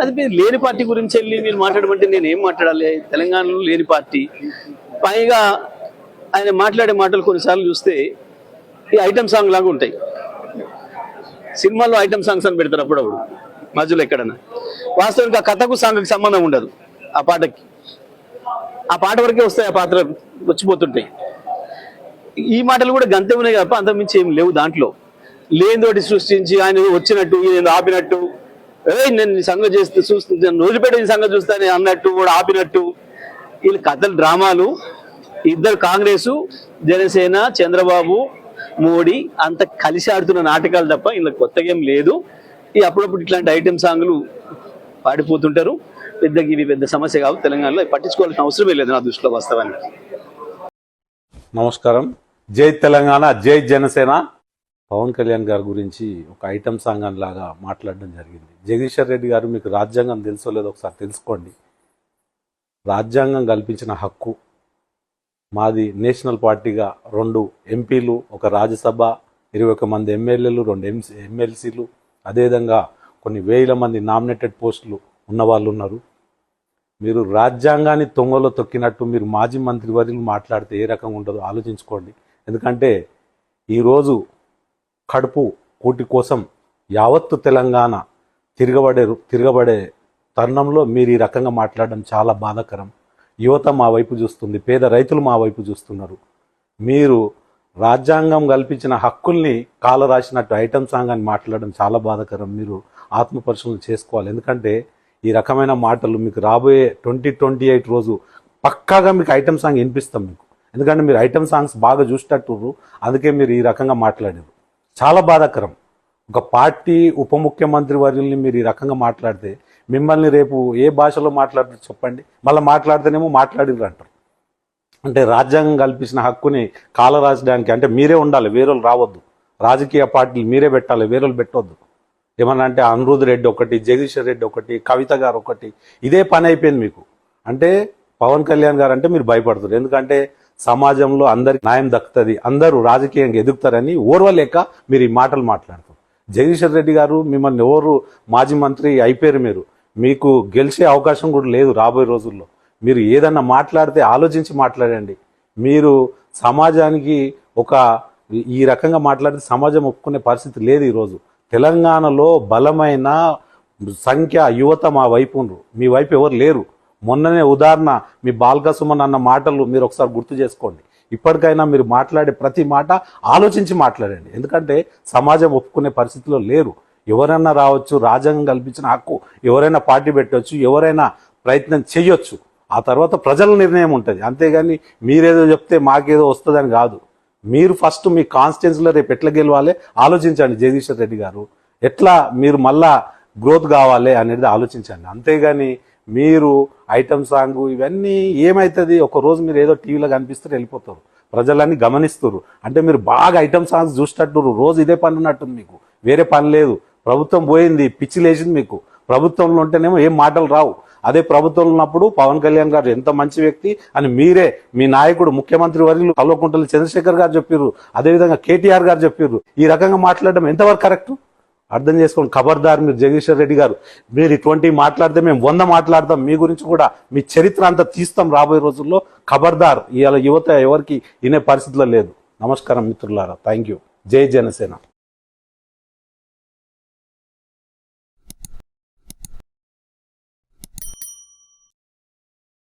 అది మీరు లేని పార్టీ గురించి వెళ్ళి మీరు మాట్లాడమంటే నేను ఏం మాట్లాడాలి? తెలంగాణలో లేని పార్టీ, పైగా ఆయన మాట్లాడే మాటలు కొన్నిసార్లు చూస్తే ఈ ఐటమ్ సాంగ్ లాగా ఉంటాయి. సినిమాల్లో ఐటమ్ సాంగ్స్ అని పెడతారు అప్పుడప్పుడు మధ్యలో ఎక్కడన్నా. వాస్తవానికి ఆ కథకు సాంగ్కి సంబంధం ఉండదు. ఆ పాటకి ఆ పాట వరకే వస్తాయి, ఆ పాత్ర వచ్చిపోతుంటాయి. ఈ మాటలు కూడా గంతే ఉన్నాయి తప్ప అంతకుమించి ఏం లేవు దాంట్లో. లేనితోటి సృష్టించి ఆయన వచ్చినట్టు నేను ఆపినట్టు, నేను సంగతి చేస్తే చూస్తాను రోజుపేట సంగతి చూస్తాను అన్నట్టు కూడా ఆపినట్టు, వీళ్ళు కథలు డ్రామాలు. ఇద్దరు కాంగ్రెసు, జనసేన, చంద్రబాబు, మోడీ అంత కలిసి ఆడుతున్న నాటకాలు తప్ప ఇలా కొత్తగా ఏం లేదు. ఈ అప్పుడప్పుడు ఇట్లాంటి ఐటెం సాంగ్లు పాడిపోతుంటారు. ఇవి పెద్ద సమస్య కావు తెలంగాణలో, పట్టించుకోవాల్సిన అవసరమే లేదు నా దృష్టిలో వాస్తవానికి. నమస్కారం. జై తెలంగాణ, జై జనసేన. పవన్ కళ్యాణ్ గారి గురించి ఒక ఐటమ్ సాంగ్ లాగా మాట్లాడడం జరిగింది. జగదీశ్వర్ రెడ్డి గారు, మీకు రాజ్యాంగం తెలుసో లేదో ఒకసారి తెలుసుకోండి. రాజ్యాంగం కల్పించిన హక్కు మాది. నేషనల్ పార్టీగా 2 ఎంపీలు, ఒక రాజ్యసభ, 21 మంది ఎమ్మెల్యేలు, 2 ఎమ్మెల్సీలు, అదేవిధంగా కొన్ని వేల మంది నామినేటెడ్ పోస్టులు ఉన్నవాళ్ళు ఉన్నారు. మీరు రాజ్యాంగాన్ని తొంగలో తొక్కినట్టు మీరు మాజీ మంత్రివర్యులు మాట్లాడితే ఏ రకంగా ఉండదో ఆలోచించుకోండి. ఎందుకంటే ఈరోజు కడుపు కూటి కోసం యావత్తు తెలంగాణ తిరగబడే తరుణంలో మీరు ఈ రకంగా మాట్లాడడం చాలా బాధాకరం. యువత మా వైపు చూస్తుంది, పేద రైతులు మా వైపు చూస్తున్నారు. మీరు రాజ్యాంగం కల్పించిన హక్కుల్ని కాలరాసినట్టు ఐటమ్ సాంగ్ అని మాట్లాడడం చాలా బాధాకరం. మీరు ఆత్మపరిశీలన చేసుకోవాలి. ఎందుకంటే ఈ రకమైన మాటలు మీకు రాబోయే 2028 రోజు పక్కాగా మీకు ఐటమ్ సాంగ్ వినిపిస్తాం మీకు. ఎందుకంటే మీరు ఐటమ్ సాంగ్స్ బాగా చూసేటట్టు, అందుకే మీరు ఈ రకంగా మాట్లాడారు. చాలా బాధాకరం. ఒక పార్టీ ఉప ముఖ్యమంత్రి వర్యుల్ని మీరు ఈ రకంగా మాట్లాడితే మిమ్మల్ని రేపు ఏ భాషలో మాట్లాడుతూ చెప్పండి. మళ్ళీ మాట్లాడితేనేమో మాట్లాడిర్రు అంటారు. అంటే రాజ్యాంగం కల్పించిన హక్కుని కాలరాజడానికి అంటే మీరే ఉండాలి, వేరేలు రావద్దు. రాజకీయ పార్టీలు మీరే పెట్టాలి, వేరేలు పెట్టవద్దు. ఏమన్నా అంటే అనిరుద్ రెడ్డి ఒకటి, జగదీశ్వర్ రెడ్డి ఒకటి, కవిత గారు ఒకటి, ఇదే పని అయిపోయింది మీకు. అంటే పవన్ కళ్యాణ్ గారు అంటే మీరు భయపడుతారు. ఎందుకంటే సమాజంలో అందరికి న్యాయం దక్కుతుంది, అందరూ రాజకీయంగా ఎదుగుతారని ఓర్వలేక మీరు ఈ మాటలు మాట్లాడతారు. జగదీశ్వర్ రెడ్డి గారు మిమ్మల్ని ఎవరు మాజీ మంత్రి అయిపోయారు, మీకు గెలిచే అవకాశం కూడా లేదు రాబోయే రోజుల్లో. మీరు ఏదన్నా మాట్లాడితే ఆలోచించి మాట్లాడండి. మీరు సమాజానికి ఈ రకంగా మాట్లాడితే సమాజం ఒప్పుకునే పరిస్థితి లేదు. ఈరోజు తెలంగాణలో బలమైన సంఖ్య యువత మా వైపు ఉన్నారు, మీ వైపు ఎవరు లేరు. మొన్ననే ఉదాహరణ మీ బాల్క సుమన్ అన్న మాటలు మీరు ఒకసారి గుర్తు చేసుకోండి. ఇప్పటికైనా మీరు మాట్లాడే ప్రతి మాట ఆలోచించి మాట్లాడండి. ఎందుకంటే సమాజం ఒప్పుకునే పరిస్థితిలో లేరు. ఎవరైనా రావచ్చు, రాజ్యాంగం కల్పించిన హక్కు, ఎవరైనా పార్టీ పెట్టవచ్చు, ఎవరైనా ప్రయత్నం చేయొచ్చు. ఆ తర్వాత ప్రజల నిర్ణయం ఉంటుంది. అంతేగాని మీరేదో చెప్తే మాకేదో వస్తుందని కాదు. మీరు ఫస్ట్ మీ కాన్స్టిట్యున్సీలో రేపు ఎట్లా గెలవాలి ఆలోచించండి. జగదీశ్వర్ రెడ్డి గారు, ఎట్లా మీరు మళ్ళా గ్రోత్ కావాలి అనేది ఆలోచించండి. అంతేగాని మీరు ఐటమ్ సాంగ్ ఇవన్నీ ఏమవుతుంది, ఒకరోజు మీరు ఏదో టీవీలో కనిపిస్తారు, వెళ్ళిపోతారు, ప్రజలన్నీ గమనిస్తారు. అంటే మీరు బాగా ఐటమ్ సాంగ్స్ చూసేటట్టు రోజు ఇదే పని ఉన్నట్టుంది, మీకు వేరే పని లేదు. ప్రభుత్వం పోయింది, పిచ్చి లేచింది మీకు. ప్రభుత్వంలో ఉంటేనేమో ఏం మాటలు రావు. అదే ప్రభుత్వంలో ఉన్నప్పుడు పవన్ కళ్యాణ్ గారు ఎంత మంచి వ్యక్తి అని మీరే, మీ నాయకుడు ముఖ్యమంత్రి వర్యులు కల్వకుంట్ల చంద్రశేఖర్ గారు చెప్పారు, అదేవిధంగా కేటీఆర్ గారు చెప్పారు. ఈ రకంగా మాట్లాడడం ఎంతవరకు కరెక్ట్ అర్థం చేసుకోండి. ఖబర్దార్ మీరు జగదీశ్వర్ రెడ్డి గారు, మీరు ఇటువంటి మాట్లాడితే మేము 100 మాట్లాడతాం. మీ గురించి కూడా మీ చరిత్ర అంతా తీస్తాం రాబోయే రోజుల్లో. ఖబర్దార్. ఇవాళ యువత ఎవరికి వినే పరిస్థితిలో లేదు. నమస్కారం మిత్రులారా, థ్యాంక్ యూ. జై జనసేన.